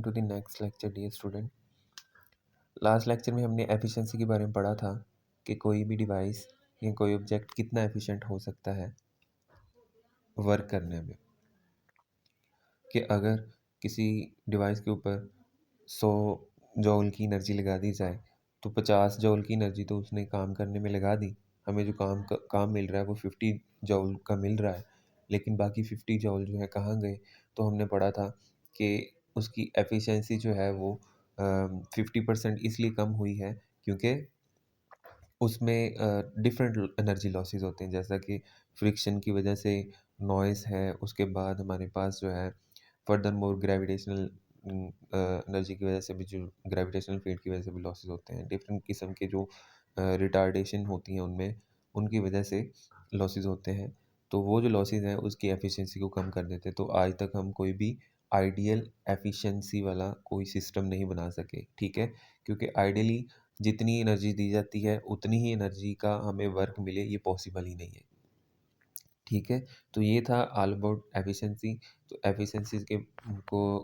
Welcome to the next lecture dear student. Last lecture में हमने efficiency के बारे में पढ़ा था कि कोई भी डिवाइस या कोई ऑब्जेक्ट कितना एफिशिएंट हो सकता है वर्क करने में। कि अगर किसी डिवाइस के ऊपर 100 जूल की एनर्जी लगा दी जाए तो 50 जूल की एनर्जी तो उसने काम करने में लगा दी, हमें जो काम मिल रहा है वो 50 जूल का मिल रहा है, लेकिन बाकी 50 जूल जो है कहाँ गए। तो हमने पढ़ा था कि उसकी एफिशिएंसी जो है वो 50% इसलिए कम हुई है क्योंकि उसमें डिफरेंट एनर्जी लॉसेस होते हैं, जैसा कि फ्रिक्शन की वजह से नॉइस है, उसके बाद हमारे पास जो है फर्दर मोर ग्रेविटेशनल एनर्जी की वजह से भी, जो ग्रेविटेशनल फील्ड की वजह से भी लॉसेस होते हैं, डिफरेंट किस्म के जो रिटार्डेशन होती हैं उनमें, उनकी वजह से लॉसेस होते हैं। तो वो जो लॉसेस हैं उसकी एफिशिएंसी को कम कर देते हैं। तो आज तक हम कोई भी आइडियल एफिशिएंसी वाला कोई सिस्टम नहीं बना सके, ठीक है, क्योंकि आइडियली जितनी एनर्जी दी जाती है उतनी ही एनर्जी का हमें वर्क मिले, ये पॉसिबल ही नहीं है, ठीक है। तो ये था ऑल अबाउट एफिशिएंसी। तो एफिशिएंसी के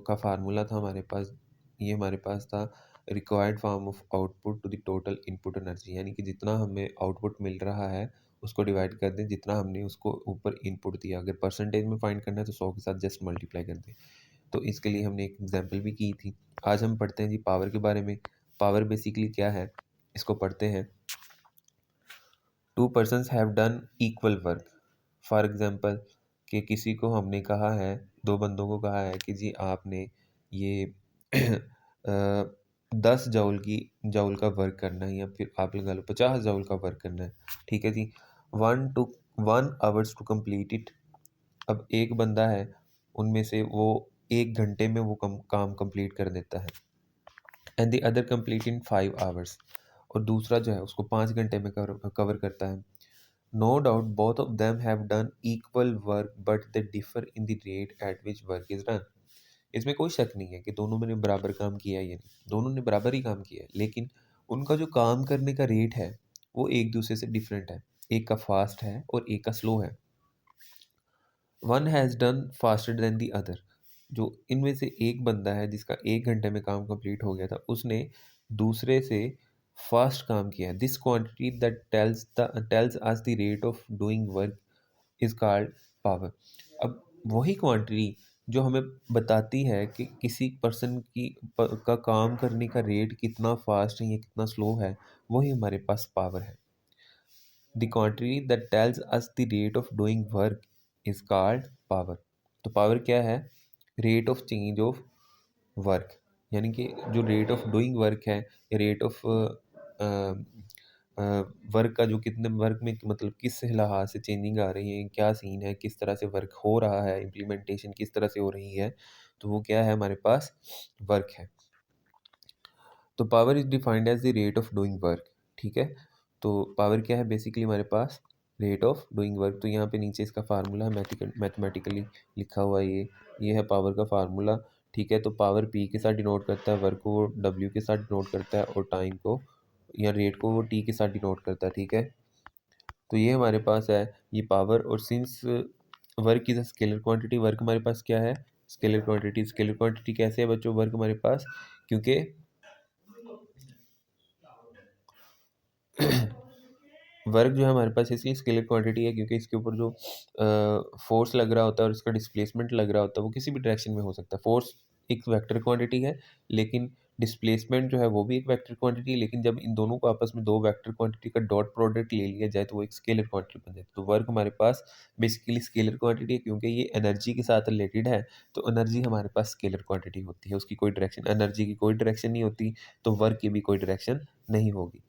का फार्मूला था हमारे पास, ये हमारे पास था required form of output to the total input energy, यानी कि जितना हमें आउटपुट मिल रहा है उसको डिवाइड कर दें जितना हमने उसको ऊपर इनपुट दिया। अगर परसेंटेज में फाइंड करना है तो 100 के साथ जस्ट मल्टीप्लाई कर दें। तो इसके लिए हमने एक एग्जांपल भी की थी। आज हम पढ़ते हैं जी पावर के बारे में। पावर बेसिकली क्या है, इसको पढ़ते हैं। 2 persons have done equal work. For example कि किसी को हमने कहा है, 2 बंदों को कहा है कि जी आपने ये 10 जूल का वर्क करना है, या फिर आप लगा लो 50 जूल का वर्क करना है, ठीक है जी। 1 आवर्स टू कंप्लीट इट। अब एक बंदा है, उनमें से वो 1 घंटे में वो काम कंप्लीट कर देता है, and the other complete in 5 hours, और दूसरा जो है उसको 5 घंटे में कवर करता है। No doubt both of them have done equal work but they differ in the rate at which work is done. इसमें कोई शक नहीं है कि दोनों ने बराबर काम किया है, ये नहीं, दोनों ने बराबर ही काम किया है, लेकिन उनका जो काम करने का रेट है वो एक दूसरे से डिफरेंट है। एक का फास्ट है और एक का स्लो है। One has done faster than the other. जो इनमें से एक बंदा है जिसका 1 घंटे में काम कंप्लीट हो गया था, उसने दूसरे से फास्ट काम किया। This quantity that tells us the rate of doing work is called power. अब वही क्वांटिटी जो हमें बताती है कि किसी पर्सन का काम करने का रेट कितना फास्ट है या कितना स्लो है, वही हमारे पास पावर है। The quantity that tells us the rate of doing work is called power। तो पावर क्या है? Rate of change of work, यानी कि जो रेट ऑफ डूइंग वर्क है, रेट ऑफ वर्क का जो कितने वर्क में मतलब किस लिहाज से चेंजिंग आ रही है, क्या सीन है, किस तरह से वर्क हो रहा है, इम्प्लीमेंटेशन किस तरह से हो रही है, तो वो क्या है, हमारे पास वर्क है। तो power is defined as the rate of doing work, ठीक है। तो पावर क्या है, बेसिकली हमारे पास रेट ऑफ डूइंग वर्क। तो यहाँ पे नीचे इसका फार्मूला मैथमेटिकली लिखा हुआ है, ये है पावर का फार्मूला, ठीक है। तो पावर पी के साथ डिनोट करता है, वर्क को वो डब्ल्यू के साथ डिनोट करता है, और टाइम को या रेट को वो टी के साथ डिनोट करता है, ठीक है। तो ये हमारे पास है ये पावर। और since work is a scalar quantity, work हमारे पास क्या है, स्केलर क्वांटिटी। स्केलर क्वांटिटी कैसे है बच्चों, वर्क हमारे पास, क्योंकि वर्क जो है हमारे पास इसलिए स्केलर क्वांटिटी है क्योंकि इसके ऊपर जो फोर्स लग रहा होता है और इसका डिस्प्लेसमेंट लग रहा होता है वो किसी भी डायरेक्शन में हो सकता है। फोर्स एक वेक्टर क्वांटिटी है, लेकिन डिस्प्लेसमेंट जो है वो भी एक वेक्टर क्वांटिटी है, लेकिन जब इन दोनों को आपस में दो वेक्टर क्वांटिटी का डॉट प्रोडक्ट ले लिया जाए तो वो एक स्केलर क्वांटिटी बन जाती है। तो वर्क हमारे पास बेसिकली स्केलर क्वांटिटी है क्योंकि ये एनर्जी के साथ रिलेटेड है। तो एनर्जी हमारे पास स्केलर क्वांटिटी होती है, उसकी कोई डायरेक्शन, एनर्जी की कोई डायरेक्शन नहीं होती, तो वर्क की भी कोई डायरेक्शन नहीं होगी।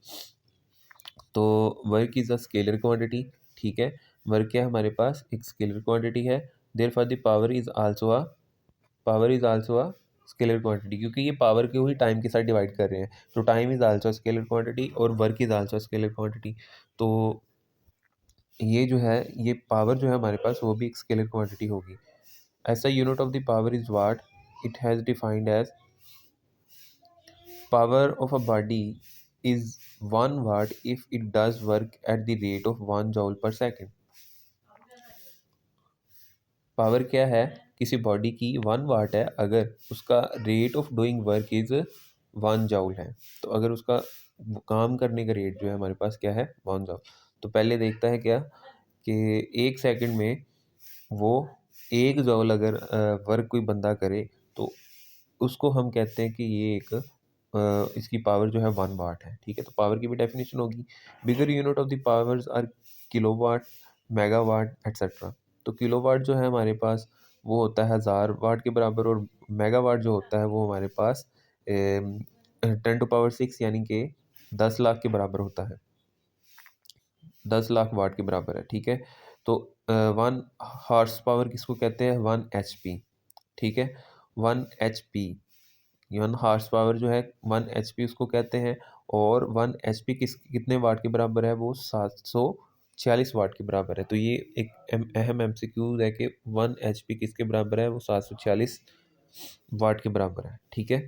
तो work is a scalar quantity, ठीक है। वर्क क्या है हमारे पास, एक स्केलर क्वांटिटी है। Therefore the power is also a scalar quantity, क्योंकि ये पावर को ही टाइम के साथ डिवाइड कर रहे हैं। तो time is also scalar quantity और work is also scalar quantity. तो ये जो है, ये पावर जो है हमारे पास वो भी एक स्केलर क्वांटिटी होगी। ऐसा unit of the power is watt, it has defined as power of a body is 1 watt if it does work at the rate of 1 joule per second। Power क्या है किसी बॉडी की 1 वाट है अगर उसका rate of doing work is 1 जॉउल है। तो अगर उसका काम करने का रेट जो है हमारे पास क्या है 1 जॉउल। तो पहले देखता है क्या कि 1 सेकंड में वो 1 जॉउल अगर वर्क कोई बंदा करे तो उसको हम कहते हैं कि ये एक इसकी पावर जो है 1 वाट है, ठीक है। तो पावर की भी डेफिनेशन होगी। Bigger unit of the powers are kilowatt, megawatt etcetera. तो किलोवाट जो है हमारे पास वो होता है 1000 वाट के बराबर, और मेगावाट जो होता है वो हमारे पास 10⁻6 यानी कि 10 लाख के बराबर होता है, 10 लाख वाट के बराबर है, ठीक है। तो 1 हॉर्स पावर किसको कहते हैं 1 HP, ठीक है। 1 HP 1 हॉर्स पावर जो है 1 HP उसको कहते हैं। और 1 HP कितने वाट के बराबर है, वो 740 वाट के बराबर है। तो ये एक अहम MCQ है कि 1 HP किसके बराबर है, वो 740 वाट के बराबर है, ठीक है।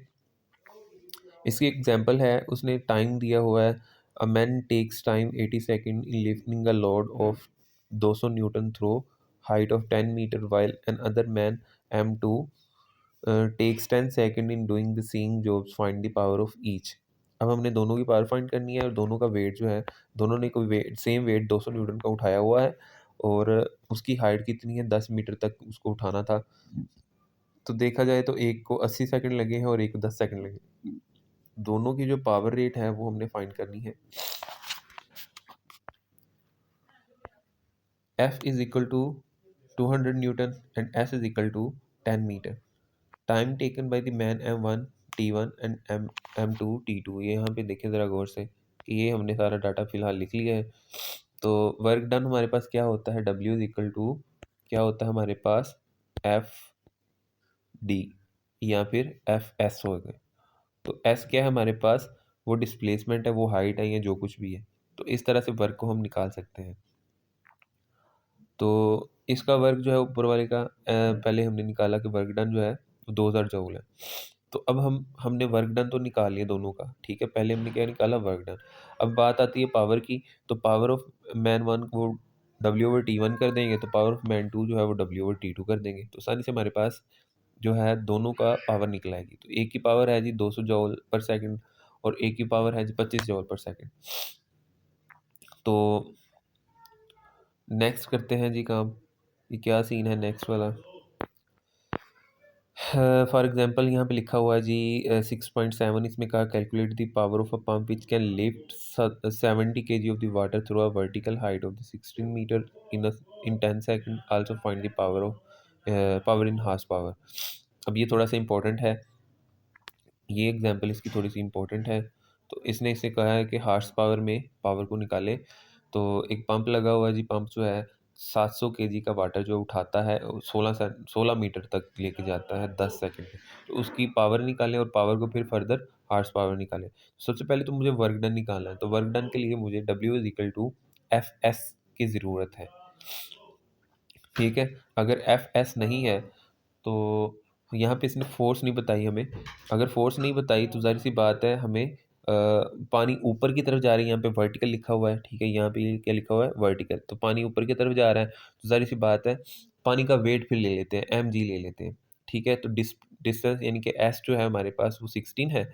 इसकी एग्जांपल है, उसने टाइम दिया हुआ है, a man takes time 80 second in lifting a load of 200 newton through height of 10 metre while an other man M2 takes 10 second in doing the same jobs, find the power of each. अब हमने दोनों की power find करनी है और दोनों का wait जो है, दोनों ने कोई वेट सेम वेट 200 न्यूटन का उठाया हुआ है और उसकी हाइट कितनी है 10 मीटर तक उसको उठाना था। तो देखा जाए तो एक को 80 सेकंड लगे हैं और एक को 10 सेकंड लगे। दोनों की जो पावर रेट है वो हमने फाइंड करनी है। F is equal to 200 newton and S is equal to 10 metre. Time taken by the man M1 T1 and M2 T2। ये यहाँ पे देखें ज़रा गौर से कि ये हमने सारा डाटा फिलहाल लिख लिया है। तो वर्क डन हमारे पास क्या होता है, W इज इक्वल टू क्या होता है हमारे पास FD या फिर FS हो गए। तो S क्या है हमारे पास, वो डिस्प्लेसमेंट है, वो हाइट है या जो कुछ भी है। तो इस तरह से वर्क को हम निकाल सकते हैं। तो इसका वर्क जो है ऊपर वाले का पहले हमने निकाला कि वर्क डन जो है वो 2000 जूल है। तो अब हमने वर्क डन तो निकाल लिया दोनों का, ठीक है। पहले हमने क्या निकाला, वर्क डन। अब बात आती है पावर की, तो पावर ऑफ मैन 1 को W/T1 कर देंगे, तो पावर ऑफ मैन 2 जो है वो W/T2 कर देंगे। तो आसानी से हमारे पास जो है दोनों का पावर निकल आएगी। तो एक की पावर है जी 200 जूल पर सेकंड और एक की पावर है जी 25 जूल पर सेकंड। तो नेक्स्ट करते हैं जी काम। ये क्या सीन है नेक्स्ट वाला। फॉर एग्जांपल यहाँ पे लिखा हुआ है जी 6.7, इसमें कहा calculate the power of a pump which can lift 70 kg of the water through a vertical height of the 16 metre in 10 second, also find the power in horsepower. अब ये थोड़ा सा इंपॉर्टेंट है, ये एग्जांपल इसकी थोड़ी सी important है। तो इसने इसे कहा है कि हॉर्स पावर में पावर को निकाले। तो एक पंप लगा हुआ है जी, पंप जो है 700 kg का वाटर जो उठाता है 16 मीटर तक लेके जाता है 10 सेकंड में। तो उसकी पावर निकालें और पावर को फिर फर्दर हॉर्स पावर निकालें। सबसे पहले तो मुझे वर्क डन निकालना है। तो वर्क डन के लिए मुझे W is equal to FS की ज़रूरत है, ठीक है। अगर FS नहीं है तो यहाँ पे इसने फोर्स नहीं बताई हमें। अगर फोर्स नहीं बताई तो ज़ाहिर सी बात है हमें पानी ऊपर की तरफ जा रही है, यहाँ पे वर्टिकल लिखा हुआ है, ठीक है। यहाँ पे क्या लिखा हुआ है, वर्टिकल। तो पानी ऊपर की तरफ जा रहा है तो ज़ाहिर सी बात है पानी का वेट फिर ले लेते हैं, mg ले लेते हैं, ठीक है। तो डिस्टेंस यानी कि s जो है हमारे पास वो 16 है,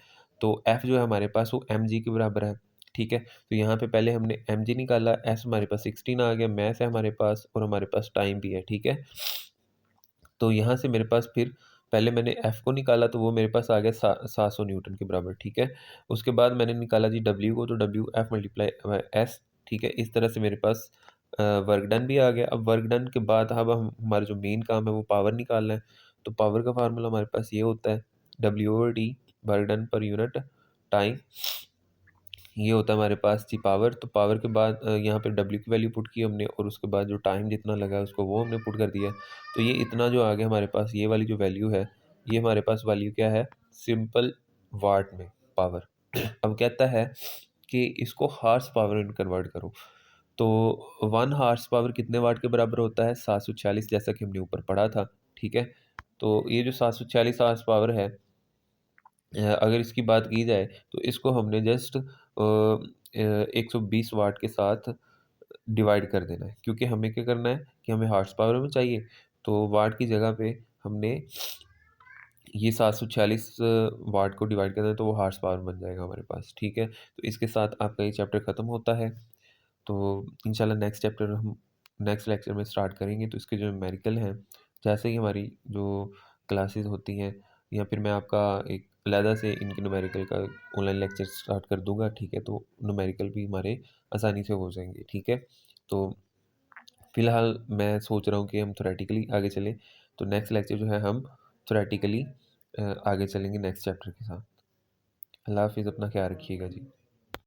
तो f जो है हमारे पास वो mg के बराबर है, ठीक है। तो यहाँ पे पहले हमने mg निकाला, s हमारे पास 16 आ गया, मैथ है हमारे पास और हमारे पास टाइम भी है, ठीक है। तो यहाँ से मेरे पास फिर पहले मैंने एफ़ को निकाला तो वो मेरे पास आ गया 700 न्यूटन के बराबर, ठीक है। उसके बाद मैंने निकाला जी डब्ल्यू को, तो डब्ल्यू एफ मल्टीप्लाई एस, ठीक है। इस तरह से मेरे पास वर्क डन भी आ गया। अब वर्क डन के बाद अब हमारा जो मेन काम है वो पावर निकालना है। तो पावर का फार्मूला हमारे पास ये होता है W/T, work done per unit time. ये होता है हमारे पास जी पावर। तो पावर के बाद यहाँ पे W की वैल्यू पुट की हमने और उसके बाद जो टाइम जितना लगा उसको वो हमने पुट कर दिया। तो ये इतना जो आ गया हमारे पास, ये वाली जो वैल्यू है, ये हमारे पास वैल्यू क्या है, सिंपल वाट में पावर। अब कहता है कि इसको हार्स पावर में कन्वर्ट करो। तो 1 हार्स पावर कितने वाट के बराबर होता है, 740, जैसा कि हमने ऊपर पढ़ा था, ठीक है। तो ये जो 740 हार्स पावर है, अगर इसकी बात की जाए तो इसको हमने जस्ट 120 वाट के साथ डिवाइड कर देना है, क्योंकि हमें क्या करना है कि हमें हॉर्स पावर में चाहिए। तो वाट की जगह पे हमने ये 746 वाट को डिवाइड कर दें तो वो हॉर्स पावर बन जाएगा हमारे पास, ठीक है। तो इसके साथ आपका ये चैप्टर ख़त्म होता है। तो इंशाल्लाह नेक्स्ट चैप्टर हम नेक्स्ट लेक्चर में स्टार्ट करेंगे। तो इसके जो न्यूमेरिकल हैं, जैसे ही हमारी जो क्लासेस होती हैं, या फिर मैं आपका एक अलहदा से इनके न्यूमेरिकल का ऑनलाइन लेक्चर स्टार्ट कर दूंगा, ठीक है। तो न्यूमेरिकल भी हमारे आसानी से हो जाएंगे, ठीक है। तो फ़िलहाल मैं सोच रहा हूँ कि हम थ्योरेटिकली आगे चलें। तो नेक्स्ट लेक्चर जो है हम थ्योरेटिकली आगे चलेंगे नेक्स्ट चैप्टर के साथ। अल्लाह हाफ़िज़, अपना ख्याल रखिएगा जी।